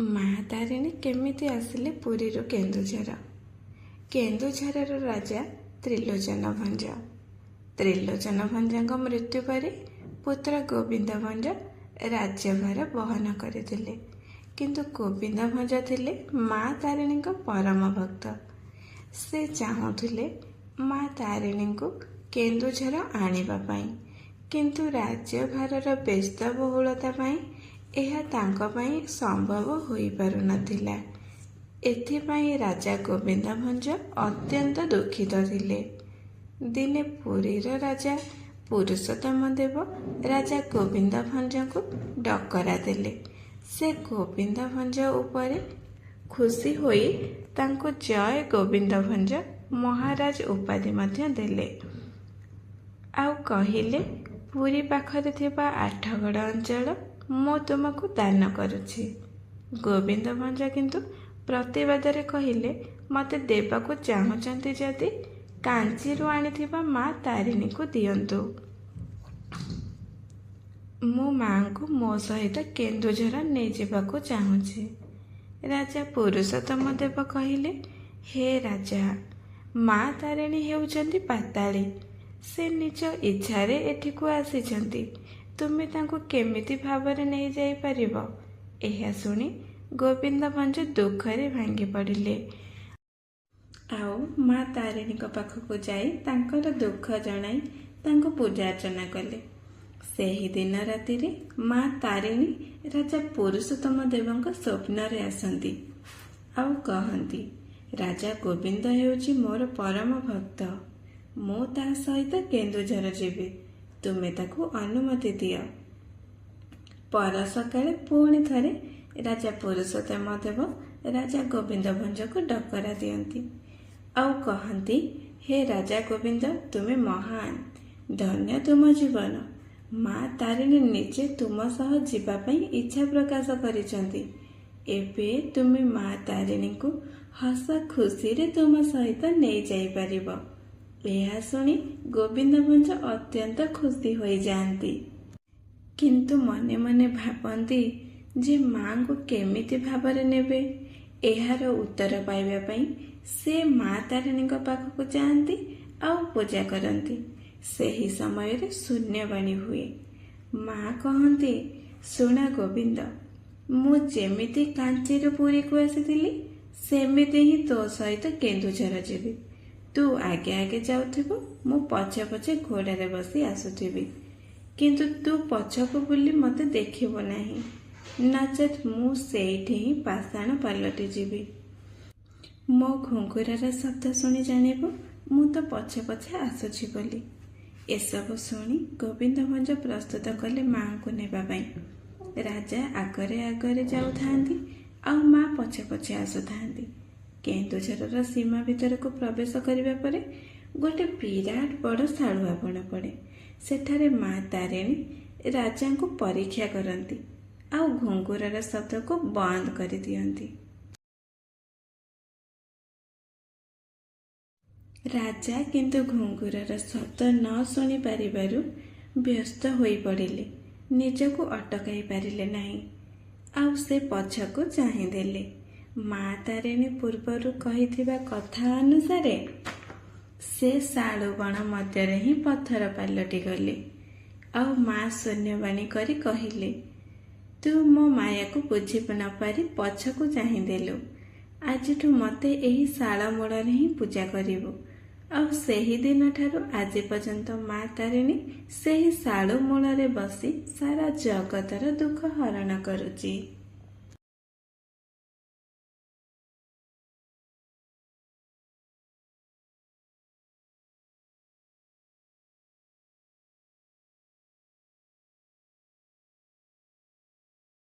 ମା ତାରିଣୀ କେମିତି ଆସିଲେ ପୁରୀରୁ କେନ୍ଦୁଝର? କେନ୍ଦୁଝରର ରାଜା ତ୍ରିଲୋଚନ ଭଞ୍ଜ। ତ୍ରିଲୋଚନ ଭଞ୍ଜଙ୍କ ମୃତ୍ୟୁ ପରେ ପୁତ୍ର ଗୋବିନ୍ଦ ଭଞ୍ଜ ରାଜ୍ୟଭାର ବହନ କରିଥିଲେ। କିନ୍ତୁ ଗୋବିନ୍ଦ ଭଞ୍ଜ ଥିଲେ ମା ତାରିଣୀଙ୍କ ପରମ ଭକ୍ତ। ସେ ଚାହୁଁଥିଲେ ମା ତାରିଣୀଙ୍କୁ କେନ୍ଦୁଝର ଆଣିବା ପାଇଁ, କିନ୍ତୁ ରାଜ୍ୟଭାରର ବ୍ୟସ୍ତବହୁଳତା ପାଇଁ ଏହା ତାଙ୍କ ପାଇଁ ସମ୍ଭବ ହୋଇପାରୁନଥିଲା। ଏଥିପାଇଁ ରାଜା ଗୋବିନ୍ଦ ଭଞ୍ଜ ଅତ୍ୟନ୍ତ ଦୁଃଖିତ ଥିଲେ। ଦିନେ ପୁରୀର ରାଜା ପୁରୁଷୋତ୍ତମ ଦେବ ରାଜା ଗୋବିନ୍ଦ ଭଞ୍ଜଙ୍କୁ ଡକରା ଦେଲେ। ସେ ଗୋବିନ୍ଦ ଭଞ୍ଜ ଉପରେ ଖୁସି ହୋଇ ତାଙ୍କୁ ଜୟ ଗୋବିନ୍ଦ ଭଞ୍ଜ ମହାରାଜ ଉପାଧି ମଧ୍ୟ ଦେଲେ। ଆଉ କହିଲେ, ପୁରୀ ପାଖରେ ଥିବା ଆଠଗଡ଼ ଅଞ୍ଚଳ ମୁଁ ତୁମକୁ ଦାନ କରୁଛି। ଗୋବିନ୍ଦ ଭଞ୍ଜ କିନ୍ତୁ ପ୍ରତିବାଦରେ କହିଲେ, ମୋତେ ଦେବାକୁ ଚାହୁଁଛନ୍ତି ଯଦି କାଞ୍ଚିରୁ ଆଣିଥିବା ମା ତାରିଣୀକୁ ଦିଅନ୍ତୁ। ମୁଁ ମାଙ୍କୁ ମୋ ସହିତ କେନ୍ଦୁଝର ନେଇଯିବାକୁ ଚାହୁଁଛି। ରାଜା ପୁରୁଷୋତ୍ତମ ଦେବ କହିଲେ, ହେ ରାଜା, ମା ତାରିଣୀ ହେଉଛନ୍ତି ପାତାଳୀ। ସେ ନିଜ ଇଚ୍ଛାରେ ଏଠିକୁ ଆସିଛନ୍ତି। ତୁମେ ତାଙ୍କୁ କେମିତି ଭାବରେ ନେଇଯାଇପାରିବ? ଏହା ଶୁଣି ଗୋବିନ୍ଦ ଭଞ୍ଜ ଦୁଃଖରେ ଭାଙ୍ଗି ପଡ଼ିଲେ। ଆଉ ମା ତାରିଣୀଙ୍କ ପାଖକୁ ଯାଇ ତାଙ୍କର ଦୁଃଖ ଜଣାଇ ତାଙ୍କୁ ପୂଜା ଅର୍ଚ୍ଚନା କଲେ। ସେହି ଦିନ ରାତିରେ ମା ତାରିଣୀ ରାଜା ପୁରୁଷୋତ୍ତମ ଦେବଙ୍କ ସ୍ୱପ୍ନରେ ଆସନ୍ତି। ଆଉ କହନ୍ତି, ରାଜା ଗୋବିନ୍ଦ ହେଉଛି ମୋର ପରମ ଭକ୍ତ। ମୁଁ ତା ସହିତ କେନ୍ଦୁଝର ଯିବି। ତୁମେ ତାକୁ ଅନୁମତି ଦିଅ। ପର ସକାଳେ ପୁଣି ଥରେ ରାଜା ପୁରୁଷୋତ୍ତମ ଦେବ ରାଜା ଗୋବିନ୍ଦ ଭଞ୍ଜକୁ ଡକରା ଦିଅନ୍ତି। ଆଉ କହନ୍ତି, ହେ ରାଜା ଗୋବିନ୍ଦ, ତୁମେ ମହାନ, ଧନ୍ୟ ତୁମ ଜୀବନ। ମା ତାରିଣୀ ନିଜେ ତୁମ ସହ ଯିବା ପାଇଁ ଇଚ୍ଛା ପ୍ରକାଶ କରିଛନ୍ତି। ଏବେ ତୁମେ ମା ତାରିଣୀଙ୍କୁ ହସ ଖୁସିରେ ତୁମ ସହିତ ନେଇଯାଇପାରିବ। ଏହା ଶୁଣି ଗୋବିନ୍ଦ ଭଞ୍ଜ ଅତ୍ୟନ୍ତ ଖୁସି ହୋଇଯାଆନ୍ତି। କିନ୍ତୁ ମନେ ମନେ ଭାବନ୍ତି ଯେ ମାଙ୍କୁ କେମିତି ଭାବରେ ନେବେ। ଏହାର ଉତ୍ତର ପାଇବା ପାଇଁ ସେ ମା ତାରିଣୀଙ୍କ ପାଖକୁ ଯାଆନ୍ତି ଆଉ ପୂଜା କରନ୍ତି। ସେହି ସମୟରେ ଶୂନ୍ୟବାଣୀ ହୁଏ। ମା କହନ୍ତି, ଶୁଣ ଗୋବିନ୍ଦ, ମୁଁ ଯେମିତି କାଞ୍ଚିରୁ ପୁରୀକୁ ଆସିଥିଲି ସେମିତି ହିଁ ତୋ ସହିତ କେନ୍ଦୁଝର ଯିବି। ତୁ ଆଗେ ଆଗେ ଯାଉଥିବୁ, ମୁଁ ପଛେ ପଛେ ଘୋଡ଼ାରେ ବସି ଆସୁଥିବି। କିନ୍ତୁ ତୁ ପଛକୁ ବୁଲି ମୋତେ ଦେଖିବୁ ନାହିଁ, ନଚେତ୍ ମୁଁ ସେଇଠି ହିଁ ପାଷାଣ ପାଲଟି ଯିବି। ମୋ ଘୁଙ୍ଗୁରର ଶବ୍ଦ ଶୁଣି ଜାଣିବୁ ମୁଁ ତ ପଛେ ପଛେ ଆସୁଛି ବୋଲି। ଏସବୁ ଶୁଣି ଗୋବିନ୍ଦ ଭଞ୍ଜ ପ୍ରସ୍ତୁତ କଲେ ମାଙ୍କୁ ନେବା ପାଇଁ। ରାଜା ଆଗରେ ଆଗରେ ଯାଉଥାନ୍ତି ଆଉ ମା ପଛେ ପଛେ ଆସୁଥାନ୍ତି। କେନ୍ଦୁଝରର ସୀମା ଭିତରକୁ ପ୍ରବେଶ କରିବା ପରେ ଗୋଟେ ବିରାଟ ବଡ଼ ଶାଳୁଆ ବଣ ପଡ଼େ। ସେଠାରେ ମା ତାରିଣୀ ରାଜାଙ୍କୁ ପରୀକ୍ଷା କରନ୍ତି ଆଉ ଘୁଙ୍ଗୁରର ଶବ୍ଦକୁ ବନ୍ଦ କରିଦିଅନ୍ତି। ରାଜା କିନ୍ତୁ ଘୁଙ୍ଗୁରର ଶବ୍ଦ ନ ଶୁଣି ପାରିବାରୁ ବ୍ୟସ୍ତ ହୋଇପଡ଼ିଲେ। ନିଜକୁ ଅଟକାଇ ପାରିଲେ ନାହିଁ। ଆଉ ସେ ପଛକୁ ଚାହିଁଦେଲେ। ମା ତାରିଣୀ ପୂର୍ବରୁ କହିଥିବା କଥା ଅନୁସାରେ ସେ ଶାଳୁ ବଣ ମଧ୍ୟରେ ହିଁ ପଥର ପାଲଟି ଗଲେ। ଆଉ ମା ଶୂନ୍ୟବାଣୀ କରି କହିଲେ, ତୁ ମୋ ମାୟାକୁ ବୁଝି ନ ପାରି ପଛକୁ ଚାହିଁଦେଲୁ। ଆଜିଠୁ ମୋତେ ଏହି ଶାଳ ମୂଳରେ ହିଁ ପୂଜା କରିବୁ। ଆଉ ସେହି ଦିନଠାରୁ ଆଜି ପର୍ଯ୍ୟନ୍ତ ମା ତାରିଣୀ ସେହି ଶାଳୁ ମୂଳରେ ବସି ସାରା ଜଗତର ଦୁଃଖ ହରଣ କରୁଛି।